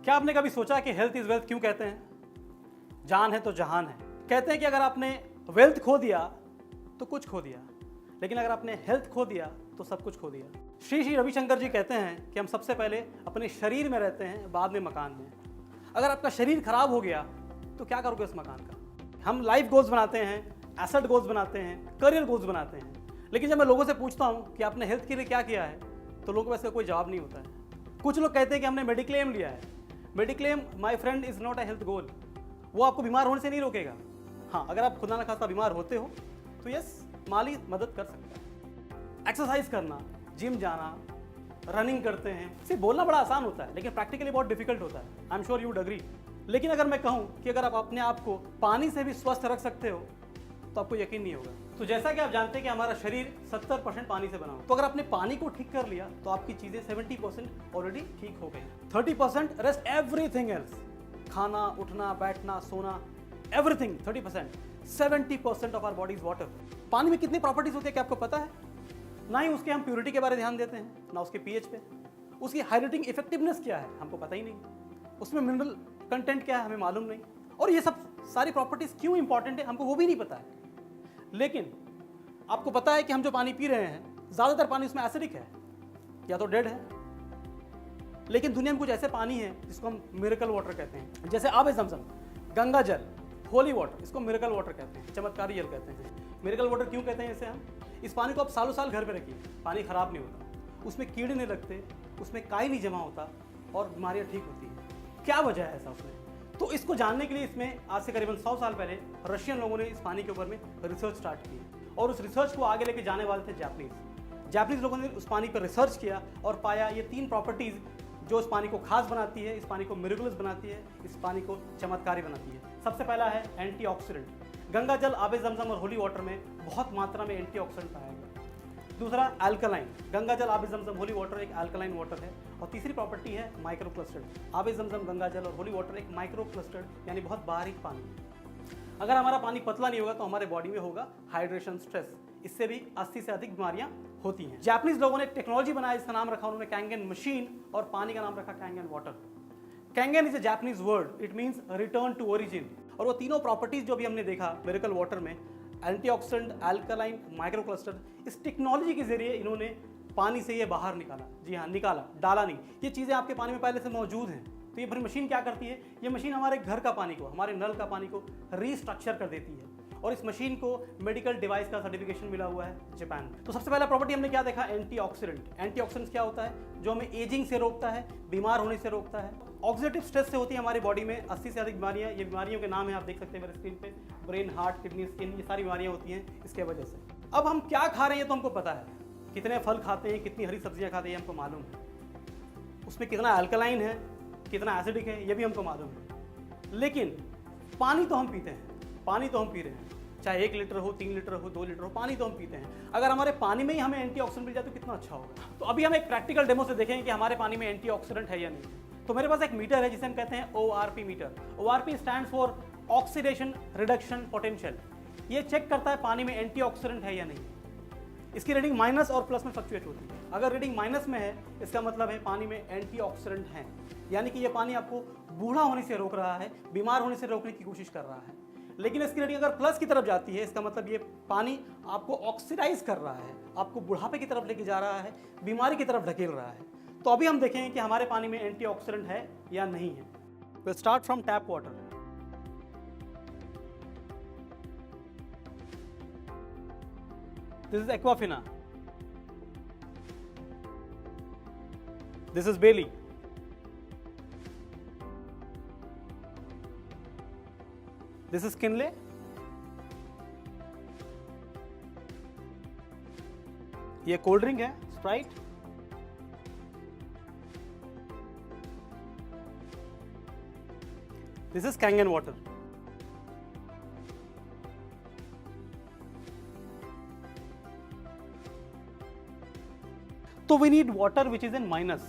क्या आपने कभी सोचा कि हेल्थ इज वेल्थ क्यों कहते हैं? जान है तो जहान है। कहते हैं कि अगर आपने वेल्थ खो दिया तो कुछ खो दिया, लेकिन अगर आपने हेल्थ खो दिया तो सब कुछ खो दिया। श्री श्री रविशंकर जी कहते हैं कि हम सबसे पहले अपने शरीर में रहते हैं, बाद में मकान में। अगर आपका शरीर खराब हो गया तो क्या करोगे इस मकान का? हम लाइफ गोल्स बनाते हैं, एसेट गोल्स बनाते हैं, करियर गोल्स बनाते हैं, लेकिन जब मैं लोगों से पूछता हूँ कि आपने हेल्थ के लिए क्या किया है तो लोगों को वैसे कोई जवाब नहीं होता है। कुछ लोग कहते हैं कि हमने मेडिक्लेम लिया है। Mediclaim my friend is not a health goal. वो आपको बीमार होने से नहीं रोकेगा। हाँ, अगर आप खुदा न खास्ता बीमार होते हो तो यस, माली मदद कर सकता है। एक्सरसाइज करना, जिम जाना, रनिंग करते हैं, सिर्फ बोलना बड़ा आसान होता है लेकिन प्रैक्टिकली बहुत डिफिकल्ट होता है। I am sure you would agree. लेकिन अगर मैं कहूँ कि अगर आप अपने आप को पानी से भी स्वस्थ रख सकते हो तो आपको यकीन नहीं होगा। तो जैसा कि आप जानते हैं कि हमारा शरीर 70% पानी से बना हो, तो अगर आपने पानी को ठीक कर लिया तो आपकी चीजें 70% ऑलरेडी ठीक हो गई। 30% रेस्ट एवरीथिंग एल्स, खाना, उठना, बैठना, सोना, everything 30%। 70% of our body is water. पानी में कितनी प्रॉपर्टीज होती है क्या आपको पता है? ना ही उसके हम प्योरिटी के बारे में ध्यान देते हैं, ना उसके पीएच पे। उसकी हाइड्रेटिंग इफेक्टिवनेस क्या है हमको पता ही नहीं। उसमें मिनरल कंटेंट क्या है हमें मालूम नहीं। और ये सब सारी प्रॉपर्टीज क्यों इंपॉर्टेंट है हमको वो भी नहीं पता है। लेकिन आपको पता है कि हम जो पानी पी रहे हैं ज्यादातर पानी उसमें एसिडिक है या तो डेड है। लेकिन दुनिया में कुछ ऐसे पानी है जिसको हम मिरेकल वाटर कहते हैं, जैसे आबे ज़मज़म, गंगा जल, होली वाटर, इसको मिरेकल वाटर कहते हैं, चमत्कारी जल कहते हैं। मिरेकल वाटर क्यों कहते हैं इसे हम? इस पानी को आप सालों साल घर पे रखिए, पानी खराब नहीं होता, उसमें कीड़े नहीं लगते, उसमें काई नहीं जमा होता और बीमारियां ठीक होती हैं। क्या वजह है ऐसा उसमें? तो इसको जानने के लिए इसमें आज से करीबन 100 साल पहले रशियन लोगों ने इस पानी के ऊपर में रिसर्च स्टार्ट की और उस रिसर्च को आगे लेके जाने वाले थे जापानीज लोगों ने उस पानी पर रिसर्च किया और पाया ये 3 प्रॉपर्टीज जो इस पानी को खास बनाती है, इस पानी को मिरेकुलस बनाती है, इस पानी को चमत्कारी बनाती है। सबसे पहला है एंटीऑक्सीडेंट। गंगा जल, आबे ज़मज़म और होली वाटर में बहुत मात्रा में एंटीऑक्सीडेंट पाया गया। दूसरा अल्कलाइन, गंगा जल, आबे ज़मज़म, होली वाटर एक अल्कलाइन वाटर है। और तीसरी प्रॉपर्टी है माइक्रो क्लस्टर्ड। आबे ज़मज़म, गंगा जल और होली वाटर एक माइक्रो क्लस्टर्ड यानी बहुत बारीक पानी। अगर हमारा पानी पतला नहीं होगा तो हमारे बॉडी में होगा हाइड्रेशन स्ट्रेस, इससे भी 80 से अधिक बीमारियां होती हैं। जापानीज लोगों ने एक टेक्नोलॉजी बनाया, इसका नाम रखा उन्होंने कैंगन मशीन और पानी का नाम रखा Kangen water. Kangen is a Japanese word, it means return to origin. और वो तीनों प्रॉपर्टीज जो भी हमने देखा मिरेकल वाटर में, एंटीऑक्सीडेंट, अल्कलाइन, माइक्रो क्लस्टर, इस टेक्नोलॉजी के जरिए इन्होंने पानी से ये बाहर निकाला। जी हाँ, निकाला, डाला नहीं। ये चीज़ें आपके पानी में पहले से मौजूद हैं। तो ये मशीन क्या करती है? ये मशीन हमारे घर का पानी को, हमारे नल का पानी को रीस्ट्रक्चर कर देती है। और इस मशीन को मेडिकल डिवाइस का सर्टिफिकेशन मिला हुआ है जापान में। तो सबसे पहला प्रॉपर्टी हमने क्या देखा? एंटीऑक्सीडेंट। एंटीऑक्सीडेंट क्या होता है? जो हमें एजिंग से रोकता है, बीमार होने से रोकता है। ऑक्सीडेटिव स्ट्रेस से होती है हमारी बॉडी में 80 से अधिक बीमारियां। ये बीमारियों के नाम है, आप देख सकते हैं मेरे स्क्रीन पे, ब्रेन, हार्ट, किडनी, स्किन, ये सारी बीमारियां होती हैं इसके वजह से। अब हम क्या खा रहे हैं तो हमको पता है, कितने फल खाते हैं, कितनी हरी सब्जियां खाते हैं हमको मालूम है। उसमें कितना अल्कलाइन है, कितना एसिडिक है, ये भी हमको मालूम है। लेकिन पानी तो हम पीते हैं, पानी तो हम पी रहे हैं, चाहे 1 लीटर हो, 3 लीटर हो, 2 लीटर हो, पानी तो हम पीते हैं। अगर हमारे पानी में ही हमें एंटीऑक्सीडेंट मिल जाए तो कितना अच्छा होगा। तो अभी हम एक प्रैक्टिकल डेमो से देखेंगे कि हमारे पानी में एंटीऑक्सीडेंट है या नहीं। तो मेरे पास एक मीटर है जिसे हम कहते हैं ORP meter. ORP stands for oxidation reduction potential. ये चेक करता है पानी में एंटीऑक्सीडेंट है या नहीं। इसकी रीडिंग माइनस और प्लस में फ्लक्चुएट होती है। अगर रीडिंग माइनस में है इसका मतलब है पानी में एंटीऑक्सीडेंट है, यानी कि ये पानी आपको बूढ़ा होने से रोक रहा है, बीमार होने से रोकने की कोशिश कर रहा है। लेकिन इसकी रीडिंग अगर प्लस की तरफ जाती है इसका मतलब ये पानी आपको ऑक्सीडाइज कर रहा है, आपको बुढ़ापे की तरफ लेके जा रहा है, बीमारी की तरफ ढकेल रहा है। तो अभी हम देखेंगे कि हमारे पानी में एंटीऑक्सीडेंट है या नहीं है। Will start from tap water. This is Aquafina. This is Bailey. This is Kinley. ये कोल्ड ड्रिंक है, Sprite. This is Kangen water. तो we need water which is in minus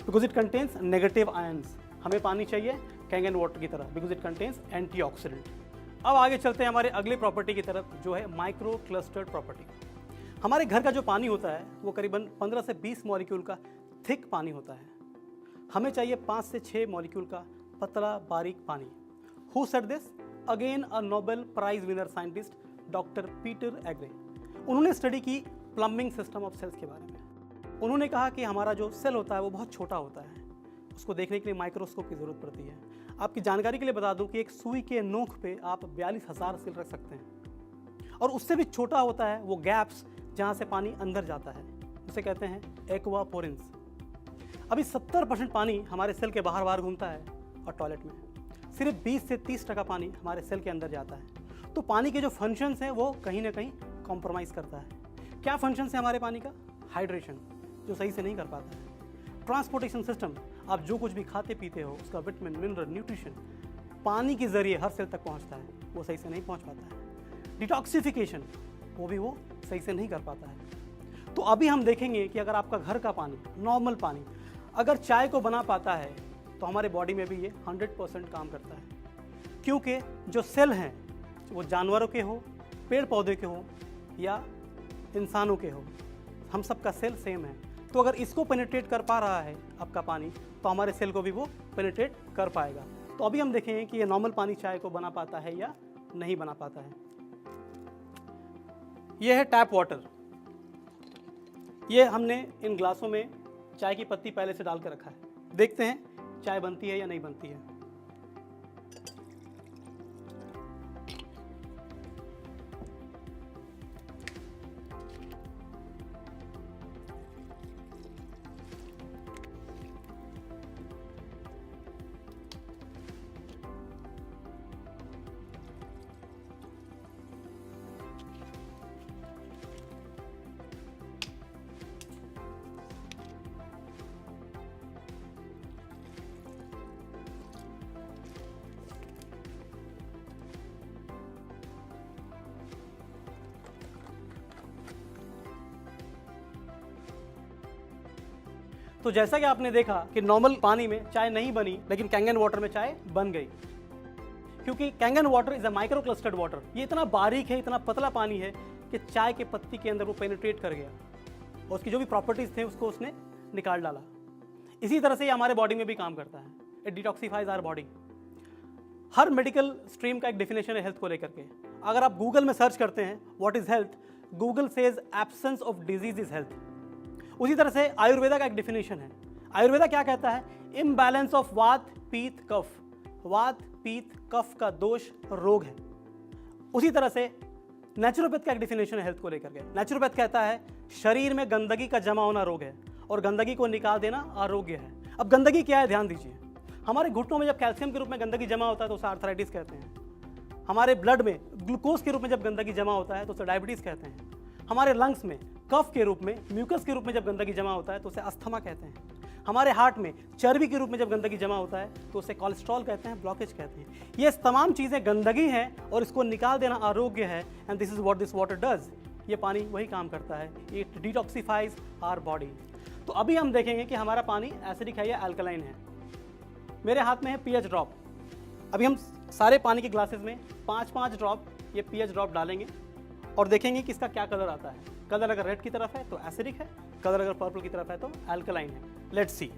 because it contains negative ions. हमें पानी चाहिए Kangen water की तरह because it contains antioxidant. अब आगे चलते हैं हमारे अगले प्रॉपर्टी की तरफ जो है माइक्रो क्लस्टर्ड प्रॉपर्टी। हमारे घर का जो पानी होता है वो करीबन 15 से 20 मॉलिक्यूल का थिक पानी होता है। हमें चाहिए 5 से 6 मॉलिक्यूल का पतला बारीक पानी। Who said this? Again a Nobel prize winner scientist doctor Peter Agre. उन्होंने स्टडी की प्लम्बिंग सिस्टम ऑफ सेल्स के बारे में। उन्होंने कहा कि हमारा जो सेल होता है वो बहुत छोटा होता है, उसको देखने के लिए माइक्रोस्कोप की ज़रूरत पड़ती है। आपकी जानकारी के लिए बता दूं कि एक सुई के नोक पे आप 42,000 सेल रख सकते हैं, और उससे भी छोटा होता है वो गैप्स जहाँ से पानी अंदर जाता है, उसे कहते हैं एक्वापोरेंस। अभी 70% पानी हमारे सेल के बाहर बाहर घूमता है और टॉयलेट में सिर्फ 20 से 30% पानी हमारे सेल के अंदर जाता है। तो पानी के जो फंक्शंस हैं वो कहीं ना कहीं कॉम्प्रोमाइज़ करता है। क्या फंक्शंस है हमारे पानी का? हाइड्रेशन, जो सही से नहीं कर पाता है। ट्रांसपोर्टेशन सिस्टम, आप जो कुछ भी खाते पीते हो उसका विटामिन, मिनरल, न्यूट्रिशन पानी के जरिए हर सेल तक पहुंचता है, वो सही से नहीं पहुंच पाता है। डिटॉक्सिफिकेशन, वो भी वो सही से नहीं कर पाता है। तो अभी हम देखेंगे कि अगर आपका घर का पानी, नॉर्मल पानी, अगर चाय को बना पाता है तो हमारे बॉडी में भी ये 100% काम करता है। क्योंकि जो सेल हैं वो जानवरों के हो, पेड़ पौधे के हो या इंसानों के हो, हम सबका सेल सेम है। तो अगर इसको पेनिट्रेट कर पा रहा है आपका पानी तो हमारे सेल को भी वो पेनिट्रेट कर पाएगा। तो अभी हम देखेंगे कि ये नॉर्मल पानी चाय को बना पाता है या नहीं बना पाता है। ये है टैप वाटर। ये हमने इन ग्लासों में चाय की पत्ती पहले से डाल के रखा है। देखते हैं चाय बनती है या नहीं बनती है। तो जैसा कि आपने देखा कि नॉर्मल पानी में चाय नहीं बनी, लेकिन कैंगन वाटर में चाय बन गई, क्योंकि Kangen water is a micro clustered water. ये इतना बारीक है, इतना पतला पानी है कि चाय के पत्ती के अंदर वो पेनिट्रेट कर गया और उसकी जो भी प्रॉपर्टीज थे उसको उसने निकाल डाला। इसी तरह से ये हमारे बॉडी में भी काम करता है। It detoxifies our body. हर मेडिकल स्ट्रीम का एक डेफिनेशन है हेल्थ को लेकर के। अगर आप गूगल में सर्च करते हैं what is health, Google says absence of disease is health. उसी तरह से आयुर्वेदा का एक डेफिनेशन है। आयुर्वेदा क्या कहता है? इम्बैलेंस ऑफ वात पीत कफ। वात पीत कफ का दोष रोग है। उसी तरह से नेचुरोपैथ का एक डेफिनेशन है हेल्थ को लेकर के। नेचुरोपैथ कहता है शरीर में गंदगी का जमा होना रोग है और गंदगी को निकाल देना आरोग्य है। अब गंदगी क्या है, ध्यान दीजिए। हमारे घुटनों में जब कैल्शियम के रूप में गंदगी जमा होता है तो उसे आर्थराइटिस कहते हैं। हमारे ब्लड में ग्लूकोज के रूप में जब गंदगी जमा होता है तो उसे डायबिटीज कहते हैं। हमारे लंग्स में कफ के रूप में, म्यूकस के रूप में जब गंदगी जमा होता है तो उसे अस्थमा कहते हैं। हमारे हार्ट में चर्बी के रूप में जब गंदगी जमा होता है तो उसे कोलेस्ट्रॉल कहते हैं, ब्लॉकेज कहते हैं। ये तमाम चीज़ें गंदगी हैं और इसको निकाल देना आरोग्य है। And this is what this water does. ये पानी वही काम करता है, इट डिटॉक्सिफाइज आवर बॉडी। तो अभी हम देखेंगे कि हमारा पानी एसिडिक है या अल्कलाइन है। मेरे हाथ में है पीएच ड्रॉप। अभी हम सारे पानी के ग्लासेस में 5-5 ड्रॉप ये पीएच ड्रॉप डालेंगे और देखेंगे कि इसका क्या कलर आता है। कलर अगर रेड की तरफ है तो एसिडिक है, कलर अगर पर्पल की तरफ है तो अल्कलाइन है। Let's see.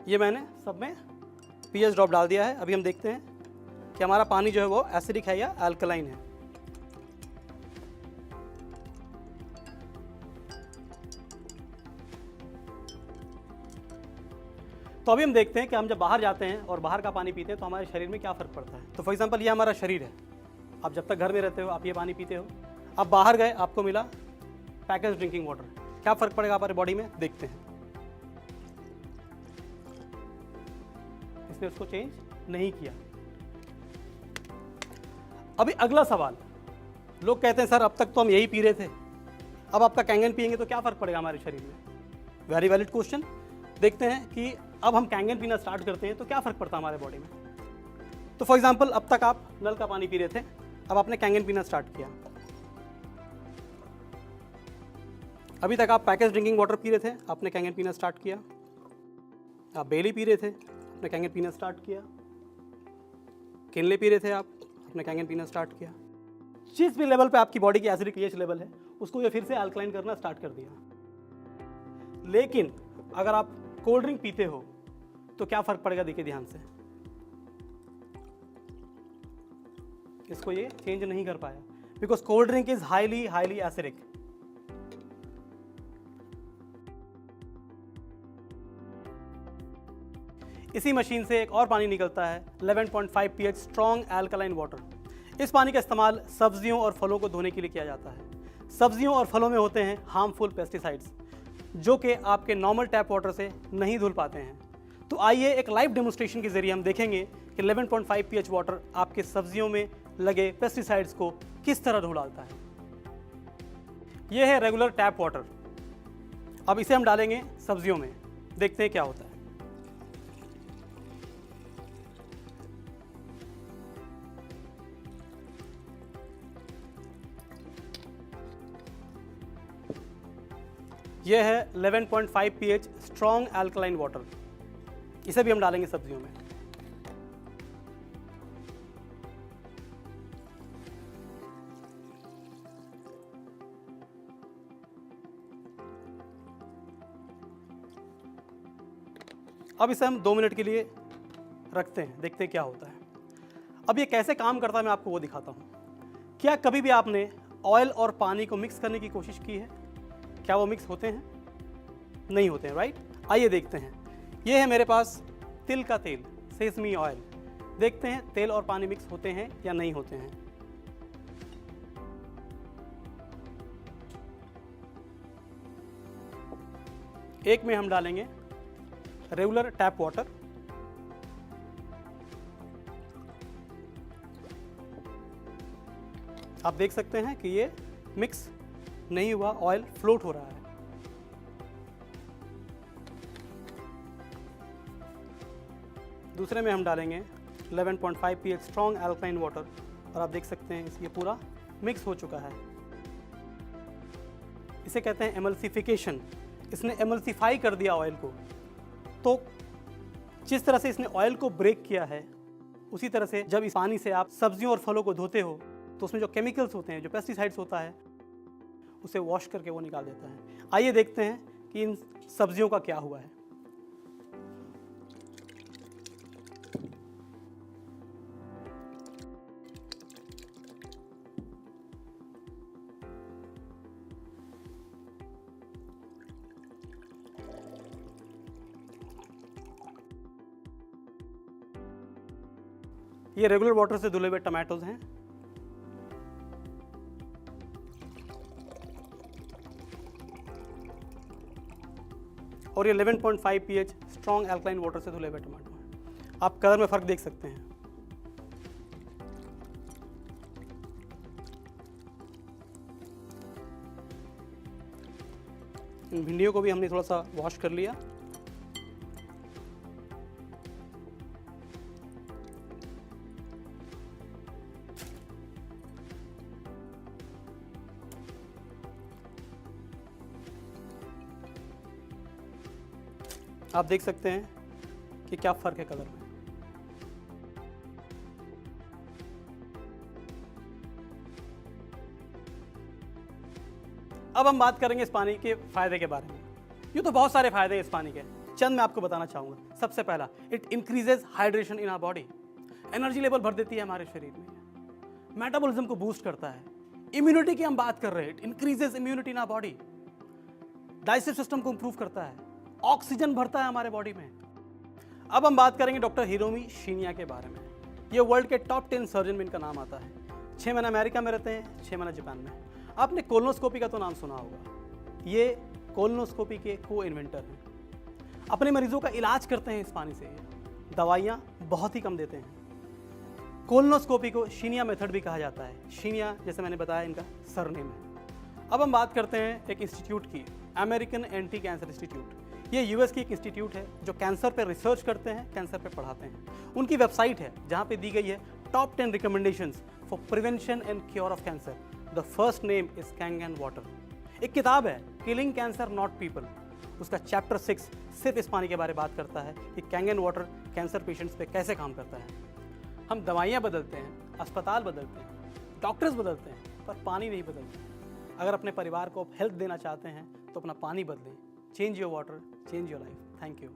ये मैंने सब में पीएच ड्रॉप डाल दिया है। अभी हम देखते हैं कि हमारा पानी जो है वो एसिडिक है या अल्कलाइन है। तो अभी हम देखते हैं कि हम जब बाहर जाते हैं और बाहर का पानी पीते हैं तो हमारे शरीर में क्या फ़र्क पड़ता है। तो फॉर एग्जांपल ये हमारा शरीर है। आप जब तक घर में रहते हो आप ये पानी पीते हो। आप बाहर गए, आपको मिला पैकेज ड्रिंकिंग वाटर, क्या फ़र्क पड़ेगा हमारे बॉडी में, देखते हैं। इसने उसको चेंज नहीं किया। अभी अगला सवाल, लोग कहते हैं सर अब तक तो हम यही पी रहे थे, अब आपका कैंगन पिएंगे तो क्या फ़र्क पड़ेगा हमारे शरीर में। Very valid question. देखते हैं कि अब हम कैंगन पीना स्टार्ट करते हैं तो क्या फ़र्क पड़ता है हमारे बॉडी में। तो फॉर एग्जांपल अब तक आप नल का पानी पी रहे थे, अब आपने कैंगन पीना स्टार्ट किया। अभी तक आप पैकेज ड्रिंकिंग वाटर पी रहे थे, आपने कैंगन पीना स्टार्ट किया। आप बेली पी रहे थे, आपने कैंगन पीना स्टार्ट किया। किनले पी रहे थे आप, आपने कैंगन पीना स्टार्ट किया। जिस भी लेवल पे आपकी बॉडी की एसिडिक pH लेवल है, उसको ये फिर से अल्कलाइन करना स्टार्ट कर दिया। लेकिन अगर आप कोल्ड ड्रिंक पीते हो तो क्या फर्क पड़ेगा, देखिए ध्यान से। इसको ये चेंज नहीं कर पाया, because cold drink is highly acidic. इसी मशीन से एक और पानी निकलता है 11.5 pH स्ट्रॉन्ग एल्कलाइन वाटर। इस पानी का इस्तेमाल सब्जियों और फलों को धोने के लिए किया जाता है। सब्जियों और फलों में होते हैं हार्मफुल पेस्टिसाइड्स, जो कि आपके नॉर्मल टैप वाटर से नहीं धुल पाते हैं। तो आइए एक लाइव डेमोन्स्ट्रेशन के जरिए हम देखेंगे कि 11.5 pH वाटर आपके सब्जियों में लगे पेस्टिसाइड्स को किस तरह धुल डालता है। यह है रेगुलर टैप वाटर। अब इसे हम डालेंगे सब्जियों में, देखते हैं क्या होता है। यह है 11.5 pH स्ट्रॉन्ग एल्कलाइन वाटर। इसे भी हम डालेंगे सब्जियों में। अब इसे हम 2 मिनट के लिए रखते हैं, देखते हैं क्या होता है। अब ये कैसे काम करता है मैं आपको वो दिखाता हूँ। क्या कभी भी आपने ऑयल और पानी को मिक्स करने की कोशिश की है? क्या वो मिक्स होते हैं? नहीं होते हैं, राइट? आइए देखते हैं। ये है मेरे पास तिल का तेल, सेसमी ऑयल। देखते हैं तेल और पानी मिक्स होते हैं या नहीं होते हैं। एक में हम डालेंगे रेगुलर टैप वाटर। आप देख सकते हैं कि ये मिक्स नहीं हुआ, ऑयल फ्लोट हो रहा है। दूसरे में हम डालेंगे 11.5 pH स्ट्रॉन्ग एल्कलाइन वाटर और आप देख सकते हैं ये पूरा मिक्स हो चुका है। इसे कहते हैं एमल्सिफिकेशन। इसने एमल्सिफाई कर दिया ऑयल को। तो जिस तरह से इसने ऑयल को ब्रेक किया है, उसी तरह से जब इस पानी से आप सब्जियों और फलों को धोते हो तो उसमें जो केमिकल्स होते हैं, जो पेस्टिसाइड्स होता है, उसे वॉश करके वो निकाल देता है। आइए देखते हैं कि इन सब्जियों का क्या हुआ है। ये रेगुलर वाटर से धुले हुए टमाटोज हैं। और ये 11.5 pH स्ट्रॉन्ग एल्कलाइन वाटर से धुले हुए टमाटो हैं। आप कलर में फर्क देख सकते हैं। इन भिंडियों को भी हमने थोड़ा सा वॉश कर लिया। आप देख सकते हैं कि क्या फर्क है कलर में। अब हम बात करेंगे इस पानी के फायदे के बारे में। यूँ तो बहुत सारे फायदे हैं इस पानी के, चंद मैं आपको बताना चाहूँगा। सबसे पहला, it increases hydration in our body. Energy level भर देती है हमारे शरीर में। मेटाबॉलिज्म को बूस्ट करता है। इम्यूनिटी की हम बात कर रहे हैं, it increases immunity in our body. Digestive system को इंप्रूव करता है। ऑक्सीजन भरता है हमारे बॉडी में। अब हम बात करेंगे डॉक्टर हिरोमी शिनिया के बारे में। ये वर्ल्ड के टॉप 10 सर्जन में इनका नाम आता है। 6 महीने अमेरिका में रहते हैं, 6 महीने जापान में। आपने कोलोनोस्कोपी का तो नाम सुना होगा। ये कोलोनोस्कोपी के को इन्वेंटर हैं। अपने मरीजों का इलाज करते हैं इस पानी से। दवाइयाँ बहुत ही कम देते हैं। कोलोनोस्कोपी को शिनिया मेथड भी कहा जाता है। शिनिया, जैसे मैंने बताया, इनका सरनेम है। अब हम बात करते हैं एक इंस्टीट्यूट की, अमेरिकन एंटी कैंसर इंस्टीट्यूट। ये यूएस की एक इंस्टीट्यूट है जो कैंसर पे रिसर्च करते हैं, कैंसर पे पढ़ाते हैं। उनकी वेबसाइट है जहाँ पे दी गई है top 10 recommendations for prevention and cure of cancer. The first name is Kangen water. एक किताब है किलिंग कैंसर नॉट पीपल, उसका चैप्टर 6 सिर्फ इस पानी के बारे में बात करता है कि कैंगन वाटर कैंसर पेशेंट्स पे कैसे काम करता है। हम दवाइयाँ बदलते हैं, अस्पताल बदलते हैं, डॉक्टर्स बदलते हैं, पर पानी नहीं बदलते। अगर अपने परिवार को आप हेल्थ देना चाहते हैं तो अपना पानी बदलें। Change your water, change your life. Thank you.